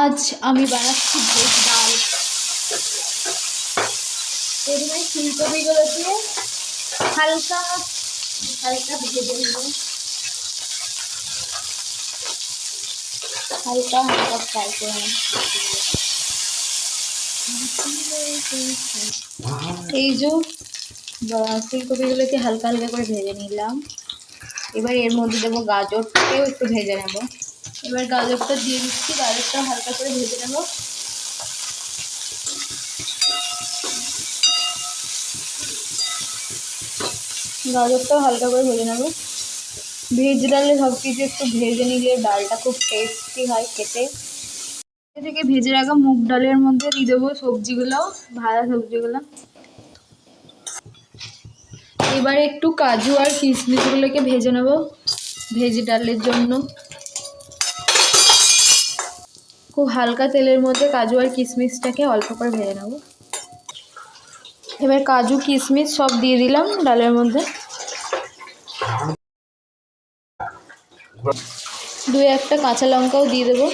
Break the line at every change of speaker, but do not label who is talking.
আজ আমি বানাচ্ছি ভেজ ডাল। প্রথমে ফুলকপিগুলোকে হালকা হালকা ভেজে নেব, হালকা হালকা ফ্রাই করে নেব। এই যে ফুলকপিগুলোকে হালকা হালকা করে ভেজে নিলাম। এবার এর মধ্যে দেবো গাজরটাকেও একটু ভেজে নেব। এবার গাজরটা দিয়ে দিচ্ছি, গাজরটা হালকা করে ভেজে নেব। গাজরটাও হালকা করে ভেজে নেব। ভেজ ডালে সব কিছু একটু ভেজে নিলে ডালটা খুব টেস্টি হয় খেতে। থেকে ভেজে রাখা মুগ ডালের মধ্যে দিয়ে দেবো সবজিগুলো, ভাজা সবজিগুলো। এবারে একটু কাজু আর কিশমিশগুলোকে ভেজে নেব ভেজ ডালের জন্য। খুব হালকা তেলের মধ্যে কাজু আর কিশমিশটাকে অল্প করে ভেজে নেব। এবার কাজু কিশমিশ সব দিয়ে দিলাম ডালের মধ্যে। 2-1টা কাঁচা লঙ্কাও দিয়ে দেবো।